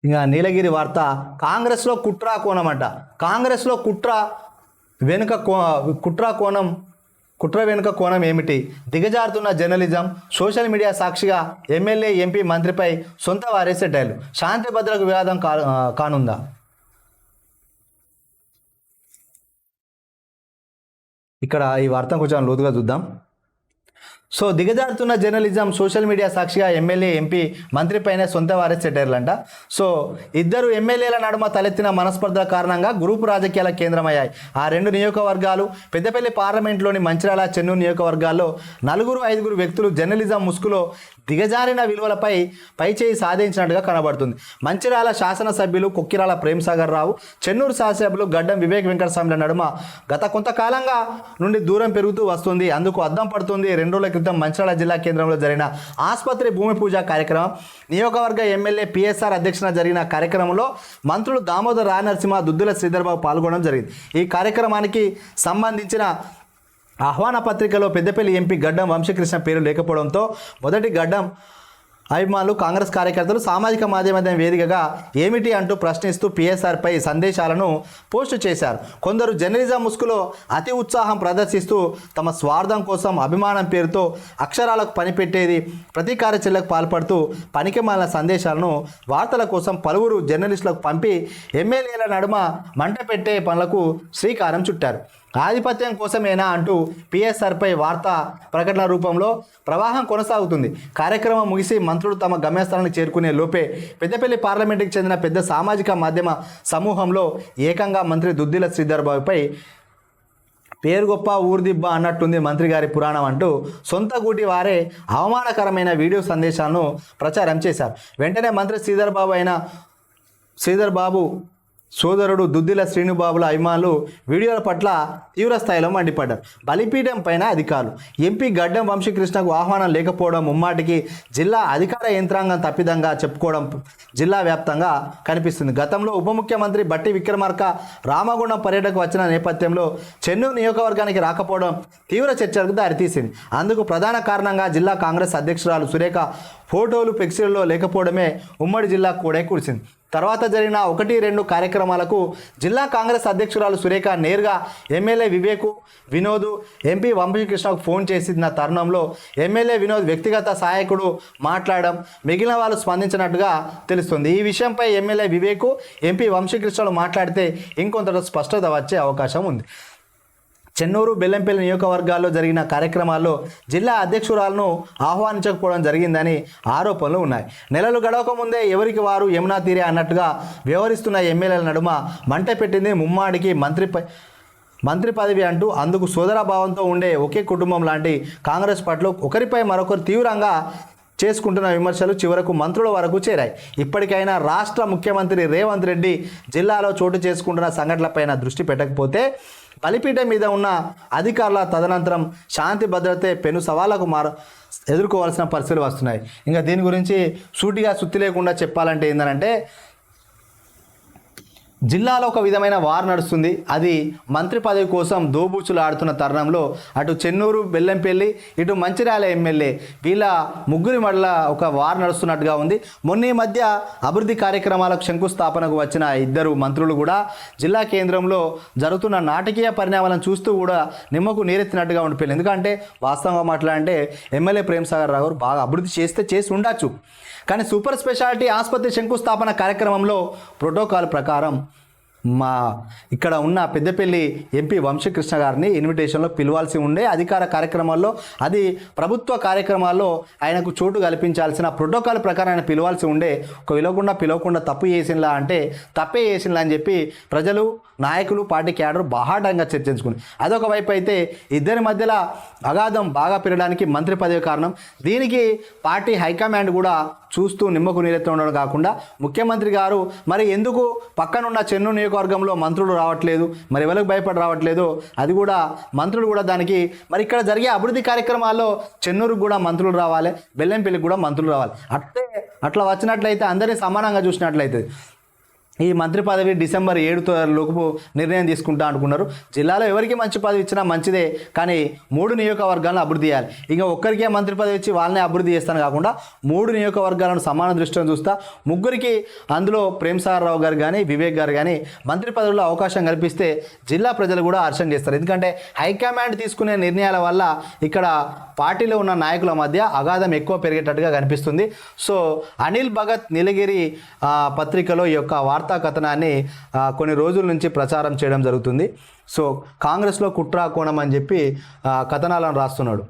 ఇంకా నీలగిరి వార్త, కాంగ్రెస్లో కుట్ర కోణం అంట. కాంగ్రెస్లో వెనుక కుట్ర వెనుక కోణం ఏమిటి? దిగజారుతున్న జర్నలిజం, సోషల్ మీడియా సాక్షిగా ఎమ్మెల్యే ఎంపీ మంత్రిపై సొంత వారే సెటైర్లు. శాంతి భద్రతకు వివాదం కానుందా? ఇక్కడ ఈ వార్తను కొంచెం లోతుగా చూద్దాం. సో దిగజారుతున్న జర్నలిజం, సోషల్ మీడియా సాక్షిగా ఎమ్మెల్యే ఎంపీ మంత్రిపైనే సొంత వారే సెటైర్లంట. సో ఇద్దరు ఎమ్మెల్యేల నడుమ తలెత్తిన మనస్పర్ధల కారణంగా గ్రూపు రాజకీయాల కేంద్రమయ్యాయి. ఆ రెండు నియోజకవర్గాలు పెద్దపల్లి పార్లమెంట్లోని మంచిర్యాల, చెన్నూరు నియోజకవర్గాల్లో 4-5 వ్యక్తులు జర్నలిజం ముసుగులో దిగజారిన విలువలపై పైచేయి సాధించినట్టుగా కనబడుతుంది. మంచిర్యాల శాసనసభ్యులు కొక్కిరాల ప్రేమ్సాగర్ రావు, చెన్నూరు శాసనసభ్యులు గడ్డం వివేక్ వెంకటస్వామిల నడుమ గత కొంతకాలంగా నుండి దూరం పెరుగుతూ వస్తుంది. అందుకు అద్దం పడుతుంది 2 రోజుల క్రితం మంచిర్యాల జిల్లా కేంద్రంలో జరిగిన ఆసుపత్రి భూమి పూజ కార్యక్రమం. నియోజకవర్గ ఎమ్మెల్యే పిఎస్ఆర్ అధ్యక్షతన జరిగిన కార్యక్రమంలో మంత్రులు దామోదర్ రాజనరసింహ, దుద్దుల శ్రీధర్బాబు పాల్గొనడం జరిగింది. ఈ కార్యక్రమానికి సంబంధించిన ఆహ్వాన పత్రికలో పెద్దపల్లి ఎంపీ గడ్డం వంశీకృష్ణ పేరు లేకపోవడంతో మొదటి గడ్డం అభిమానులు, కాంగ్రెస్ కార్యకర్తలు సామాజిక మాధ్యమం వేదికగా ఏమిటి అంటూ ప్రశ్నిస్తూ పిఎస్ఆర్పై సందేశాలను పోస్టు చేశారు. కొందరు జర్నలిజం ముసుగులో అతి ఉత్సాహం ప్రదర్శిస్తూ తమ స్వార్థం కోసం అభిమానం పేరుతో అక్షరాలకు పనిపెట్టేది ప్రతీకార చర్యలకు పాల్పడుతూ పనికిమాలిన సందేశాలను వార్తల కోసం పలువురు జర్నలిస్టులకు పంపి ఎమ్మెల్యేల నడుమ మంట పెట్టే పనులకు శ్రీకారం చుట్టారు. ఆధిపత్యం కోసమేనా అంటూ పిఎస్ఆర్పై వార్తా ప్రకటన రూపంలో ప్రవాహం కొనసాగుతుంది. కార్యక్రమం ముగిసి మంత్రులు తమ గమ్యస్థానానికి చేరుకునే లోపే పెద్దపల్లి పార్లమెంటుకి చెందిన పెద్ద సామాజిక మాధ్యమ సమూహంలో ఏకంగా మంత్రి దుద్దిల శ్రీధర్బాబుపై పేరు గొప్ప ఊర్దిబ్బ అన్నట్టుంది మంత్రి గారి పురాణం అంటూ సొంత గూటి వారే అవమానకరమైన వీడియో సందేశాలను ప్రచారం చేశారు. వెంటనే మంత్రి శ్రీధర్బాబు సోదరుడు దుద్దిల శ్రీనుబాబుల అభిమానులు వీడియోల పట్ల తీవ్ర స్థాయిలో మండిపడ్డారు. బలిపీఠం పైన అధికారులు, ఎంపీ గడ్డం వంశీకృష్ణకు ఆహ్వానం లేకపోవడం ముమ్మాటికి జిల్లా అధికార యంత్రాంగం తప్పిదంగా చెప్పుకోవడం జిల్లా వ్యాప్తంగా కనిపిస్తుంది. గతంలో ఉప ముఖ్యమంత్రి బట్టి విక్రమార్క రామగుండం పర్యటనకు వచ్చిన నేపథ్యంలో చెన్నూరు నియోజకవర్గానికి రాకపోవడం తీవ్ర చర్చలకు దారితీసింది. అందుకు ప్రధాన కారణంగా జిల్లా కాంగ్రెస్ అధ్యక్షురాలు సురేఖ ఫోటోలు ఫ్లెక్సీలలో లేకపోవడమే ఉమ్మడి జిల్లా కూడా కూర్చింది. తర్వాత జరిగిన 1-2 కార్యక్రమాలకు జిల్లా కాంగ్రెస్ అధ్యక్షురాలు సురేఖ నేరుగా ఎమ్మెల్యే వినోద్, ఎంపీ వంశీకృష్ణకు ఫోన్ చేసిన తరుణంలో ఎమ్మెల్యే వినోద్ వ్యక్తిగత సహాయకుడు మాట్లాడడం, మిగిలిన వాళ్ళు స్పందించినట్టుగా తెలుస్తుంది. ఈ విషయంపై ఎమ్మెల్యే వివేక్, ఎంపీ వంశీకృష్ణలు మాట్లాడితే ఇంకొంత స్పష్టత వచ్చే అవకాశం ఉంది. చెన్నూరు, బెల్లంపల్లి నియోజకవర్గాల్లో జరిగిన కార్యక్రమాల్లో జిల్లా అధ్యక్షురాలను ఆహ్వానించకపోవడం జరిగిందని ఆరోపణలు ఉన్నాయి. నెలలు గడవక ముందే ఎవరికి వారు యమునా తీరే అన్నట్టుగా వ్యవహరిస్తున్న ఎమ్మెల్యేల నడుమ మంట పెట్టింది ముమ్మాడికి మంత్రి పదవి అంటూ. అందుకు సోదరభావంతో ఉండే ఒకే కుటుంబం లాంటి కాంగ్రెస్ పార్టీలో ఒకరిపై మరొకరు తీవ్రంగా చేసుకుంటున్న విమర్శలు చివరకు మంత్రుల వరకు చేరాయి. ఇప్పటికైనా రాష్ట్ర ముఖ్యమంత్రి రేవంత్ రెడ్డి జిల్లాలో చోటు చేసుకుంటున్న సంఘటనలపైన దృష్టి పెట్టకపోతే బలిపీఠం మీద ఉన్న అధికారుల తదనంతరం శాంతి భద్రతే పెను సవాళ్లకు ఎదుర్కోవాల్సిన పరిస్థితులు వస్తున్నాయి. ఇంకా దీని గురించి సూటిగా సుత్తి లేకుండా చెప్పాలంటే ఏంటంటే, జిల్లాలో ఒక విధమైన వార్ నడుస్తుంది. అది మంత్రి పదవి కోసం దోబూచులు ఆడుతున్న తరుణంలో అటు చెన్నూరు, బెల్లంపల్లి, ఇటు మంచిర్యాల ఎమ్మెల్యే వీళ్ళ ముగ్గురి మధ్య ఒక వార్ నడుస్తున్నట్టుగా ఉంది. మొన్న మధ్య అభివృద్ధి కార్యక్రమాలకు శంకుస్థాపనకు వచ్చిన 2 మంత్రులు కూడా జిల్లా కేంద్రంలో జరుగుతున్న నాటకీయ పరిణామాలను చూస్తూ కూడా నిమ్మకు నీరెత్తినట్టుగా ఉండిపోయింది. ఎందుకంటే వాస్తవంగా మాట్లాడంటే ఎమ్మెల్యే ప్రేమ్సాగర్ రావు బాగా అభివృద్ధి చేసి ఉండొచ్చు, కానీ సూపర్ స్పెషాలిటీ ఆసుపత్రి శంకుస్థాపన కార్యక్రమంలో ప్రోటోకాల్ ప్రకారం ఇక్కడ ఉన్న పెద్దపల్లి ఎంపీ వంశీకృష్ణ గారిని ఇన్విటేషన్లో పిలవాల్సి ఉండే, అధికార కార్యక్రమాల్లో అది ప్రభుత్వ కార్యక్రమాల్లో ఆయనకు చోటు కల్పించాల్సిన ప్రోటోకాల్ ప్రకారం ఆయన పిలవాల్సి ఉండే. ఒక పిలవకుండా తప్పు చేసినలా అంటే తప్పే చేసినలా అని చెప్పి ప్రజలు, నాయకులు, పార్టీ క్యాడర్ బాహాటంగా చర్చించుకుంది. అదొక వైపు అయితే ఇద్దరి మధ్యలో అగాధం బాగా పెరగడానికి మంత్రి పదవి కారణం. దీనికి పార్టీ హైకమాండ్ కూడా చూస్తూ నిమ్మకు నీరెత్తి ఉండడం కాకుండా ముఖ్యమంత్రి గారు మరి ఎందుకు పక్కనున్న చెన్నూరు నియోజకవర్గంలో మంత్రులు రావట్లేదు, మరి ఎవరికి భయపడి రావట్లేదు, అది కూడా మంత్రులు కూడా దానికి మరి ఇక్కడ జరిగే అభివృద్ధి కార్యక్రమాల్లో చెన్నూరుకు కూడా మంత్రులు రావాలి, బెల్లంపల్లికి కూడా మంత్రులు రావాలి. అట్లా వచ్చినట్లయితే అందరినీ సమానంగా చూసినట్లయితే ఈ మంత్రి పదవి డిసెంబర్ 7 లోపు నిర్ణయం తీసుకుంటా అనుకున్నారు. జిల్లాలో ఎవరికి మంచి పదవి ఇచ్చినా మంచిదే, కానీ 3 నియోజకవర్గాలను అభివృద్ధి చేయాలి. ఇంకా ఒక్కరికే మంత్రి పదవి ఇచ్చి వాళ్ళనే అభివృద్ధి చేస్తాను కాకుండా 3 నియోజకవర్గాలను సమాన దృష్టిలో చూస్తా. ముగ్గురికి, అందులో ప్రేమ్సాగర్ రావు గారు కానీ వివేక్ గారు కానీ మంత్రి పదవిలో అవకాశం కల్పిస్తే జిల్లా ప్రజలు కూడా హర్షం చేస్తారు. ఎందుకంటే హైకమాండ్ తీసుకునే నిర్ణయాల వల్ల ఇక్కడ పార్టీలో ఉన్న నాయకుల మధ్య అగాధం ఎక్కువ పెరిగేటట్టుగా కనిపిస్తుంది. సో అనిల్ భగత్ నీలగిరి పత్రికలో ఈ యొక్క వార్తా కథనాన్ని కొన్ని రోజుల నుంచి ప్రచారం చేయడం జరుగుతుంది. సో కాంగ్రెస్లో కుట్రా కోణం అని చెప్పి కథనాలను రాస్తున్నాడు.